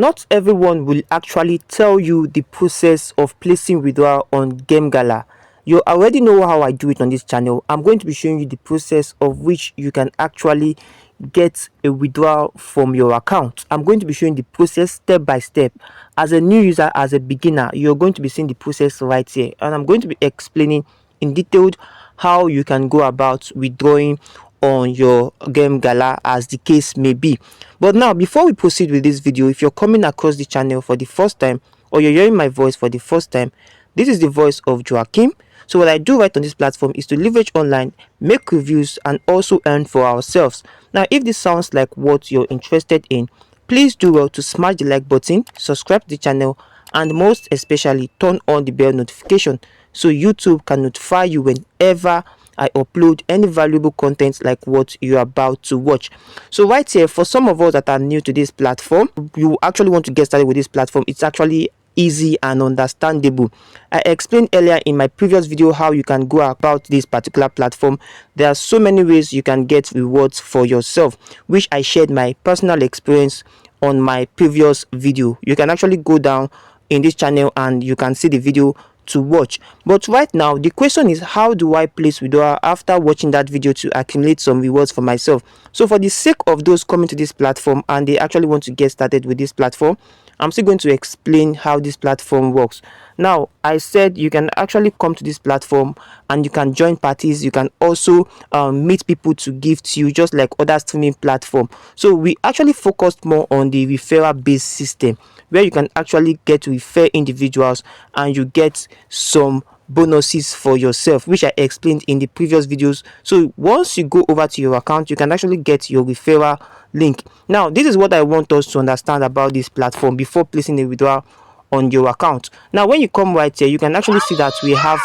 Not everyone will actually tell you the process of placing withdrawal on Gemgala. You already know how I do it on this channel. I'm going to be showing you the process of which you can actually get a withdrawal from your account. I'm going to be showing the process step by step. As a new user, as a beginner, you're going to be seeing the process right here, and I'm going to be explaining in detail how you can go about withdrawing on your Gemgala, as the case may be. But now, before we proceed with this video, if you're coming across the channel for the first time, or you're hearing my voice for the first time, this is the voice of Joaking. So what I do right on this platform is to leverage online, make reviews, and also earn for ourselves. Now, if this sounds like what you're interested in, please do well to smash the like button, subscribe to the channel, and most especially turn on the bell notification so YouTube can notify you whenever I upload any valuable content like what you're about to watch. So right here, for some of us that are new to this platform, you actually want to get started with this platform. It's actually easy and understandable. I explained earlier in my previous video how you can go about this particular platform. There are so many ways you can get rewards for yourself, which I shared my personal experience on my previous video. You can actually go down in this channel and you can see the video to watch. But right now the question is, how do I place withdrawal after watching that video to accumulate some rewards for myself? So for the sake of those coming to this platform and they actually want to get started with this platform, I'm still going to explain how this platform works. Now, I said you can actually come to this platform and you can join parties. You can also meet people to gift you, just like other streaming platform. So we actually focused more on the referral based system, where you can actually get to refer individuals and you get some bonuses for yourself, which I explained in the previous videos. So once you go over to your account, you can actually get your referral link. Now, this is what I want us to understand about this platform before placing a withdrawal on your account. Now, when you come right here, you can actually see that we have,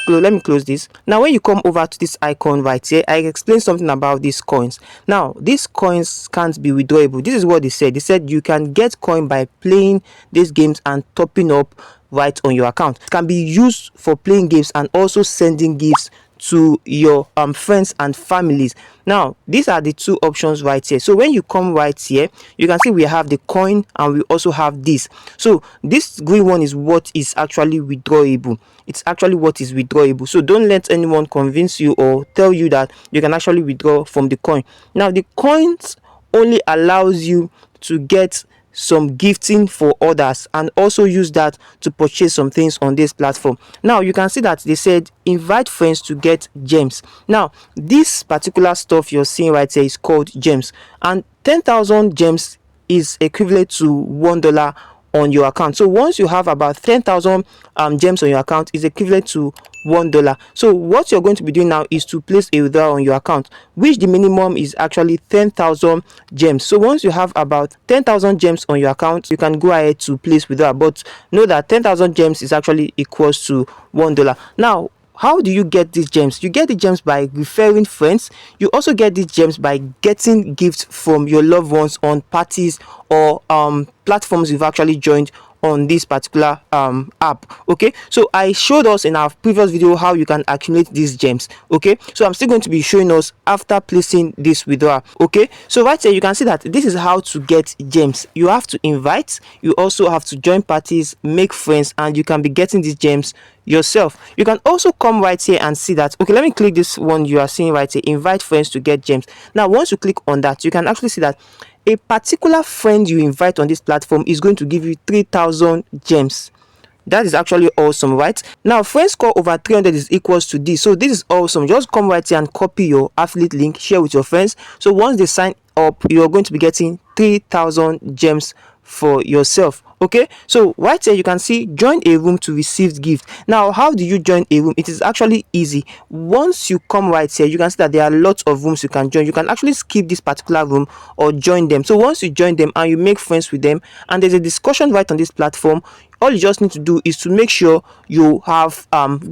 let me close this. Now, when you come over to this icon right here, I explained something about these coins. Now, these coins can't be withdrawable. This is what they said. They said you can get coin by playing these games and topping up right on your account. It can be used for playing games and also sending gifts to your friends and families. Now, these are the two options right here. So when you come right here, you can see we have the coin and we also have this. So this green one is what is actually withdrawable. It's actually what is withdrawable. So don't let anyone convince you or tell you that you can actually withdraw from the coin. Now, the coins only allows you to get some gifting for others and also use that to purchase some things on this platform. Now you can see that they said invite friends to get gems. Now this particular stuff you're seeing right here is called gems, and 10,000 gems is equivalent to $1 on your account. So once you have about 10,000 gems on your account, is equivalent to $1. So what you're going to be doing now is to place a withdrawal on your account, which the minimum is actually 10,000 gems. So once you have about 10,000 gems on your account, you can go ahead to place withdrawal. But know that 10,000 gems is actually equals to $1. Now, how do you get these gems? You get the gems by referring friends. You also get these gems by getting gifts from your loved ones on parties or platforms you've actually joined on this particular app. Okay, so I showed us in our previous video how you can accumulate these gems. Okay, so I'm still going to be showing us after placing this withdrawal. Okay, so right here you can see that this is how to get gems. You have to invite, you also have to join parties, make friends, and you can be getting these gems yourself. You can also come right here and see that. Okay, let me click this one you are seeing right here, invite friends to get gems. Now once you click on that, you can actually see that a particular friend you invite on this platform is going to give you 3,000 gems. That is actually awesome, right? Now friend score over 300 is equals to this. So this is awesome. Just come right here and copy your affiliate link, share with your friends. So once they sign up, you're going to be getting 3,000 gems for yourself. Okay, so right here you can see join a room to receive gift. Now how do you join a room? It is actually easy. Once you come right here, you can see that there are lots of rooms you can join. You can actually skip this particular room or join them. So once you join them and you make friends with them and there's a discussion right on this platform, all you just need to do is to make sure you have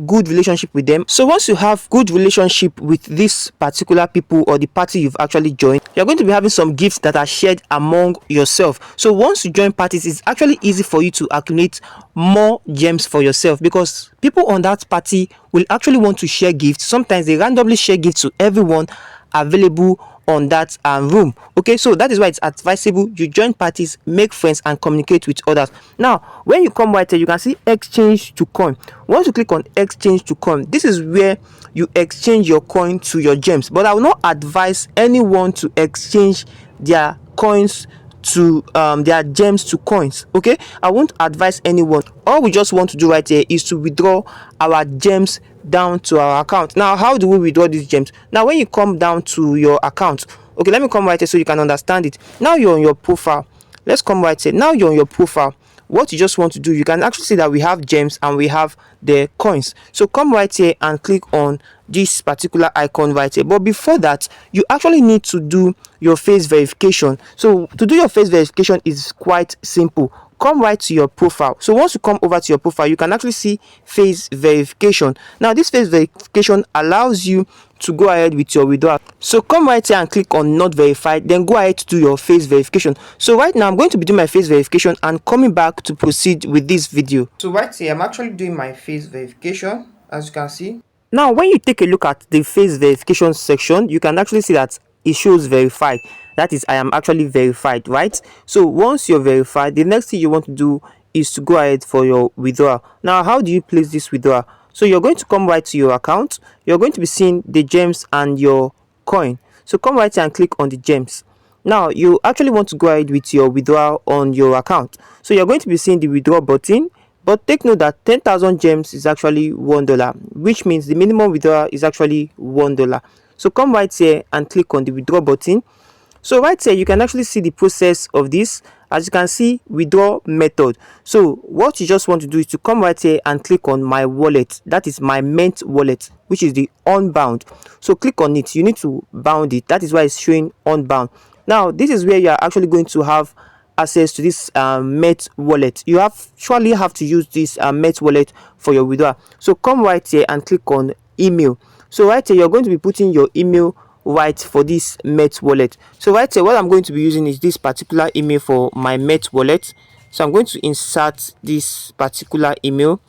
good relationship with them. So once you have good relationship with this particular people or the party you've actually joined, you're going to be having some gifts that are shared among yourself. So once you join parties, it's actually easy for you to accumulate more gems for yourself, because people on that party will actually want to share gifts. Sometimes they randomly share gifts to everyone available on that room. Okay, so that is why it's advisable you join parties, make friends, and communicate with others. Now when you come right here, you can see exchange to coin. Once you click on exchange to coin, this is where you exchange your coin to your gems. But I will not advise anyone to exchange their coins to their gems to coins. Okay, I won't advise anyone. All we just want to do right here is to withdraw our gems down to our account. Now how do we withdraw these gems? Now when you come down to your account, okay, let me come right here so you can understand it. Now you're on your profile. Let's come right here. Now you're on your profile. What you just want to do, you can actually see that we have gems and we have the coins. So come right here and click on this particular icon right here. But before that, you actually need to do your face verification. So to do your face verification is quite simple. Come right to your profile. So once you come over to your profile, you can actually see face verification. Now this face verification allows you to go ahead with your withdrawal. So come right here and click on not verified, then go ahead to do your face verification. So right now I'm going to be doing my face verification and coming back to proceed with this video. So right here I'm actually doing my face verification, as you can see. Now when you take a look at the face verification section, you can actually see that it shows verified. That is, I am actually verified, right? So once you're verified, the next thing you want to do is to go ahead for your withdrawal. Now how do you place this withdrawal? So you're going to come right to your account. You're going to be seeing the gems and your coin. So come right here and click on the gems. Now you actually want to go ahead with your withdrawal on your account. So you're going to be seeing the withdraw button. But take note that 10,000 gems is actually $1, which means the minimum withdrawal is actually $1. So come right here and click on the withdraw button. So right here you can actually see the process of this. As you can see, withdraw method. So what you just want to do is to come right here and click on my wallet. That is my Mint wallet, which is the unbound. So click on it. You need to bound it. That is why it's showing unbound. Now this is where you are actually going to have access to this Mint wallet. You surely have to use this Mint wallet for your withdrawal. So come right here and click on email. So right here you're going to be putting your email right for this Mint wallet. So right here what I'm going to be using is this particular email for my Mint wallet. So I'm going to insert this particular email.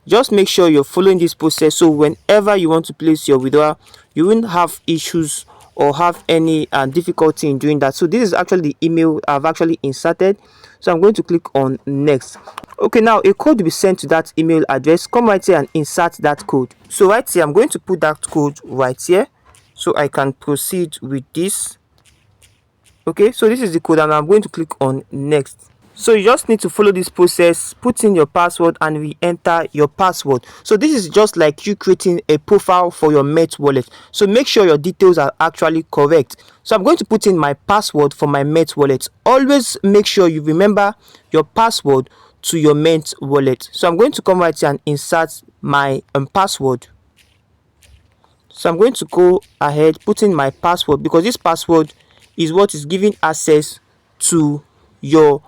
Just make sure you're following this process, so whenever you want to place your withdrawal, you won't have issues or have any difficulty in doing that. So this is actually the email I've actually inserted. So I'm going to click on next. Okay, now a code will be sent to that email address. Come right here and insert that code. So right here I'm going to put that code right here so I can proceed with this. Okay, so this is the code and I'm going to click on next. So you just need to follow this process, put in your password and re-enter your password. So this is just like you creating a profile for your Mint wallet. So make sure your details are actually correct. So I'm going to put in my password for my Mint wallet. Always make sure you remember your password to your Mint wallet. So I'm going to come right here and insert my password. So I'm going to go ahead, put in my password, because this password is what is giving access to your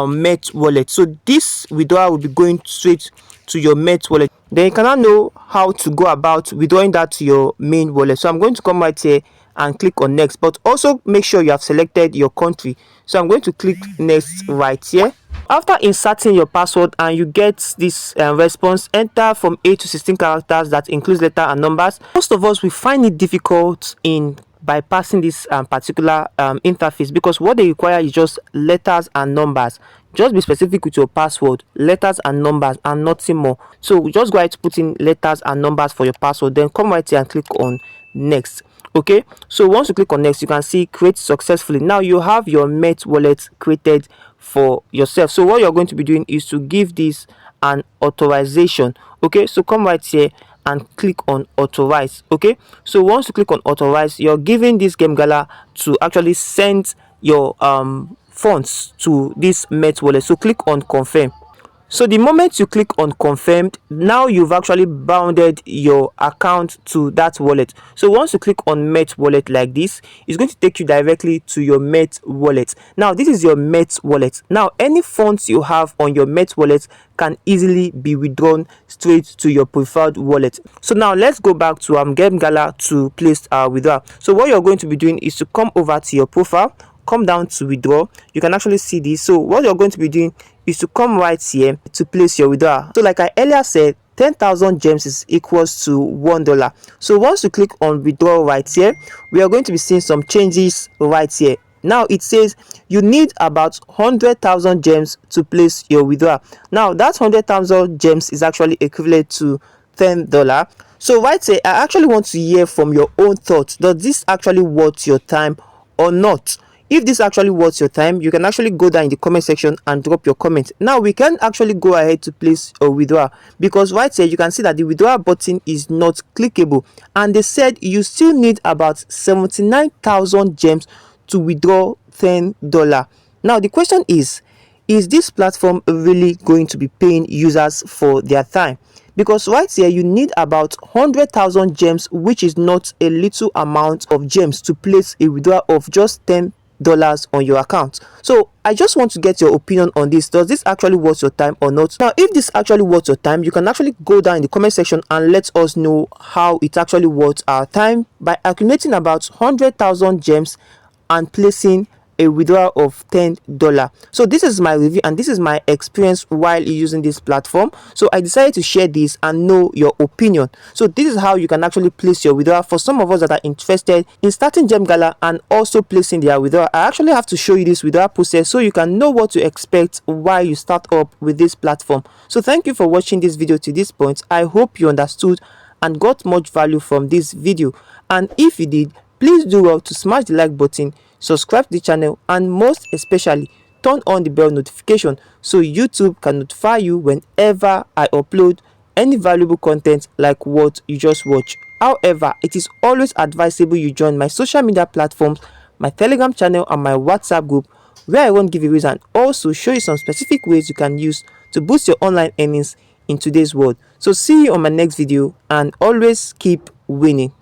Mint wallet. So this withdrawal will be going straight to your Mint wallet. Then you cannot know how to go about withdrawing that to your main wallet. So I'm going to come right here and click on next, but also make sure you have selected your country. So I'm going to click next right here. After inserting your password and you get this response, enter from 8 to 16 characters that includes letter and numbers. Most of us, we find it difficult in bypassing this particular interface, because what they require is just letters and numbers. Just be specific with your password, letters and numbers and nothing more. So just go ahead to put in letters and numbers for your password, then come right here and click on next. Okay, so once you click on next, you can see create successfully. Now you have your Mint wallet created for yourself. So what you're going to be doing is to give this an authorization. Okay, so come right here and click on authorize. Okay, so once you click on authorize, you're giving this Gemgala to actually send your funds to this Mint wallet. So click on confirm. So the moment you click on confirmed, now you've actually bounded your account to that wallet. So once you click on Mint wallet like this, it's going to take you directly to your Mint wallet. Now this is your Mint wallet. Now any funds you have on your Mint wallet can easily be withdrawn straight to your preferred wallet. So now let's go back to Gemgala to place our withdrawal. So what you're going to be doing is to come over to your profile, come down to withdraw. You can actually see this. So what you're going to be doing is to come right here to place your withdrawal. So like I earlier said, 10,000 gems is equals to $1. So once you click on withdraw right here, we are going to be seeing some changes right here. Now it says you need about 100,000 gems to place your withdrawal. Now that 100,000 gems is actually equivalent to $10. So right here, I actually want to hear from your own thoughts. Does this actually worth your time or not? If this actually worth your time, you can actually go down in the comment section and drop your comment. Now we can actually go ahead to place a withdrawal, because right here you can see that the withdrawal button is not clickable, and they said you still need about 79,000 gems to withdraw $10. Now the question is this platform really going to be paying users for their time? Because right here you need about 100,000 gems, which is not a little amount of gems to place a withdrawal of just $10 on your account. So I just want to get your opinion on this. Does this actually worth your time or not? Now if this actually worth your time, you can actually go down in the comment section and let us know how it actually worth our time by accumulating about 100,000 gems and placing a withdrawal of $10. So this is my review and this is my experience while using this platform. So I decided to share this and know your opinion. So this is how you can actually place your withdrawal. For some of us that are interested in starting Gemgala and also placing their withdrawal, I actually have to show you this withdrawal process so you can know what to expect while you start up with this platform. So thank you for watching this video to this point. I hope you understood and got much value from this video, and if you did, please do well to smash the like button, subscribe to the channel, and most especially turn on the bell notification so YouTube can notify you whenever I upload any valuable content like what you just watched. However, it is always advisable you join my social media platforms, my Telegram channel and my WhatsApp group, where I won't give giveaways and also show you some specific ways you can use to boost your online earnings in today's world. So see you on my next video and always keep winning.